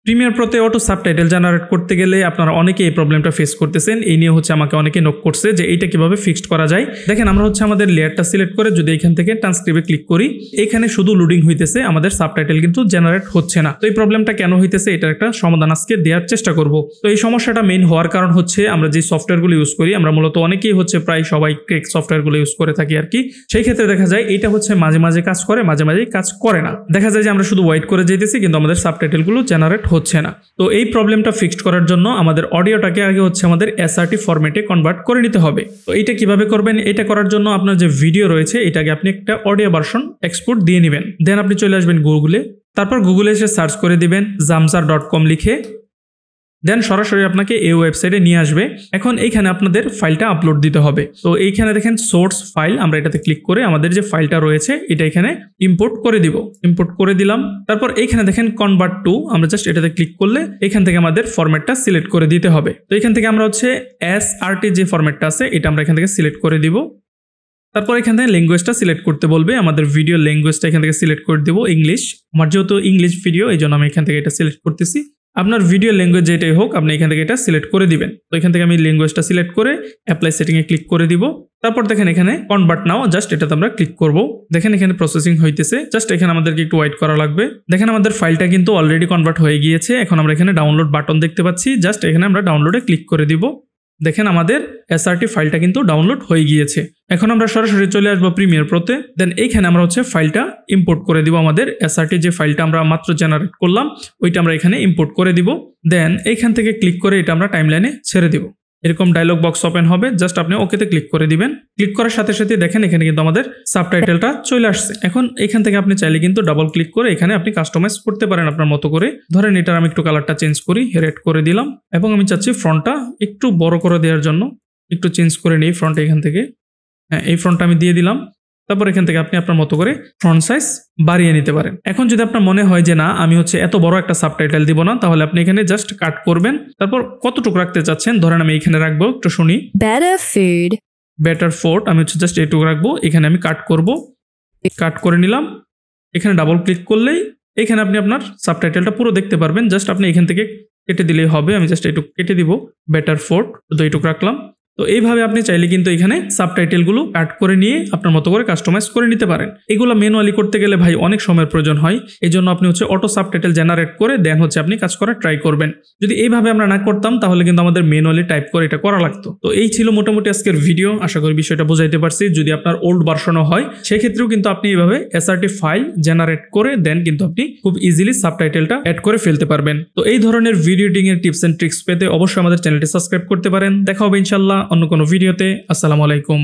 Premier প্রোতে auto subtitle generate করতে গেলে আপনারা অনেকে এই প্রবলেমটা ফেস করতেছেন। এই নিয়ে আমাকে অনেকে নক করছে যে এইটা কিভাবে ফিক্সড করা যায়। দেখেন আমরা আমাদের লেয়ারটা সিলেক্ট করে যদি এখান থেকে ট্রান্সক্রিপ্টে ক্লিক করি, এখানে শুধু লোডিং হইতেছে, আমাদের সাবটাইটেল কিন্তু জেনারেট হচ্ছে না। তো এই প্রবলেমটা কেন হইতেছে এটার একটা সমাধান আজকে দেওয়ার চেষ্টা করব। তো এই সমস্যাটা মেইন হওয়ার কারণ আমরা যে সফটওয়্যারগুলো ইউজ করি, আমরা মূলত অনেকেই প্রায় সবাই ক্রেক সফটওয়্যারগুলো ইউজ করে থাকি আর কি। সেই ক্ষেত্রে দেখা যায় এটা মাঝে মাঝে কাজ করে, মাঝে মাঝে কাজ করে না। দেখা যায় যে আমরা শুধু ওয়েট করে যেতেছি কিন্তু আমাদের সাবটাইটেলগুলো জেনারেট হচ্ছে না। তো এই প্রবলেমটা ফিক্সড করার জন্য আমাদের অডিওটাকে আগে আমাদের এসআরটি ফরম্যাটে কনভার্ট করে নিতে হবে। তো এটা কিভাবে করবেন? এটা করার জন্য আপনার যে ভিডিও রয়েছে এটাকে আপনি একটা অডিও ভার্সন এক্সপোর্ট দিয়ে নেবেন। দেন আপনি চলে আসবেন গুগলে, তারপর গুগলে এসে সার্চ করে দিবেন jamsar.com লিখে, দেন সরাসরি আপনাকে এই ওয়েবসাইটে নিয়ে আসবে। এখন এইখানে আপনাদের ফাইলটা আপলোড দিতে হবে। তো এইখানে দেখেন সোর্স ফাইল, আমরা এটাতে ক্লিক করে আমাদের যে ফাইলটা রয়েছে এটা এখানে ইম্পোর্ট করে দিব। ইম্পোর্ট করে দিলাম। তারপর এইখানে দেখেন কনভার্ট টু, আমরা জাস্ট এটাতে ক্লিক করলে এখান থেকে আমাদের ফরম্যাটটা সিলেক্ট করে দিতে হবে। তো এখান থেকে আমরা এসআরটি যে ফরম্যাটটা আছে এটা আমরা এখান থেকে সিলেক্ট করে দিব। তারপর এখান থেকে ল্যাঙ্গুয়েজটা সিলেক্ট করতে বলবে, আমাদের ভিডিও ল্যাঙ্গুয়েজটা এখান থেকে সিলেক্ট করে দেবো ইংলিশ। আমার যেহেতু ইংলিশ ভিডিও এই জন্য আমি এখান থেকে এটা সিলেক্ট করতেছি। আপনার ভিডিও ল্যাঙ্গুয়েজ যেটাই হোক আপনি এখান থেকে এটা সিলেক্ট করে দিবেন। তো এখান থেকে আমি ল্যাঙ্গুয়েজটা সিলেক্ট করে অ্যাপ্লাই সেটিংয়ে ক্লিক করে দিব। তারপর দেখেন এখানে কনভার্ট নাও, জাস্ট এটাতে আমরা ক্লিক করব। দেখেন এখানে প্রসেসিং হইতেছে, জাস্ট এখানে আমাদেরকে একটু ওয়েট করা লাগবে। দেখেন আমাদের ফাইলটা কিন্তু অলরেডি কনভার্ট হয়ে গিয়েছে। এখন আমরা এখানে ডাউনলোড বাটন দেখতে পাচ্ছি, জাস্ট এখানে আমরা ডাউনলোডে ক্লিক করে দিব। দেখেন আমাদের এসআরটি ফাইলটা কিন্তু ডাউনলোড হয়ে গিয়েছে। এখন আমরা সরাসরি চলে আসবো প্রিমিয়ার প্রোতে। দেন এইখানে আমরা ফাইলটা ইম্পোর্ট করে দিব। আমাদের এসআরটি যে ফাইলটা আমরা মাত্র জেনারেট করলাম ওইটা আমরা এখানে ইম্পোর্ট করে দিব। দেন এইখান থেকে ক্লিক করে এটা আমরা টাইমলাইনে ছেড়ে দিব। এরকম ডায়লগ বক্স ওপেন হবে, জাস্ট আপনি ওকেতে ক্লিক করে দিবেন। ক্লিক করার সাথে সাথে দেখেন এখানে কিন্তু আমাদের সাবটাইটেলটা চলে আসছে। এখন এখান থেকে আপনি চাইলে কিন্তু ডাবল ক্লিক করে এখানে আপনি কাস্টমাইজ করতে পারেন আপনার মতো করে। ধরেন এটার আমি একটু কালারটা চেঞ্জ করি, রেড করে দিলাম এবং আমি চাচ্ছি ফ্রন্টটা একটু বড় করে দেওয়ার জন্য একটু চেঞ্জ করে নিই ফ্রন্ট। এখান থেকে হ্যাঁ এই ফ্রন্টটা আমি দিয়ে দিলাম। তারপর এখান থেকে আপনি আপনার মতো করে ফ্রন্ট সাইজ বাড়িয়ে নিতে পারেন। এখন যদি আপনার মনে হয় যে না আমি এত বড় একটা সাবটাইটেল দিব না, তাহলে আপনি এখানে জাস্ট কাট করবেন। তারপর কতটুকু রাখতে চাচ্ছেন, ধরেন আমি এখানে রাখবো, একটু শুনি, বেটার ফুড আমি জাস্ট এইটুকু রাখবো। এখানে আমি কাট করব, কাট করে নিলাম। এখানে ডাবল ক্লিক করলেই এখানে আপনি আপনার সাবটাইটেলটা পুরো দেখতে পারবেন। জাস্ট আপনি এখান থেকে কেটে দিলেই হবে। আমি জাস্ট এইটুকু কেটে দিব, বেটার ফুড শুধু এইটুকু রাখলাম। তো এইভাবে আপনি চাইলে কিন্তু এখানে সাবটাইটেলগুলো কাট করে নিয়ে আপনার মতো করে কাস্টমাইজ করে নিতে পারেন। এগুলো ম্যানুয়ালি করতে গেলে ভাই অনেক সময়ের প্রয়োজন হয়। এই জন্য আপনি অটো সাবটাইটেল জেনারেট করে দেন আপনি কাজ করার ট্রাই করবেন। যদি এইভাবে আমরা না করতাম তাহলে কিন্তু আমাদের ম্যানুয়ালি টাইপ করে এটা করা লাগতো। তো এই ছিল মোটামুটি আজকের ভিডিও। আশা করি বিষয়টা বোঝাইতে পারছি। যদি আপনার ওল্ড ভার্সনও হয় সেক্ষেত্রেও কিন্তু আপনি এইভাবে এসআরটি ফাইল জেনারেট করে দেন কিন্তু আপনি খুব ইজিলি সাবটাইটেলটা অ্যাড করে ফেলতে পারবেন। তো এই ধরনের ভিডিও এডিটিং এর টিপস এন্ড ট্রিক্স পেতে অবশ্যই আমাদের চ্যানেলটি সাবস্ক্রাইব করতে পারেন। দেখা হবে ইনশাআল্লাহ অন্য কোনো ভিডিওতে। আসসালামু আলাইকুম।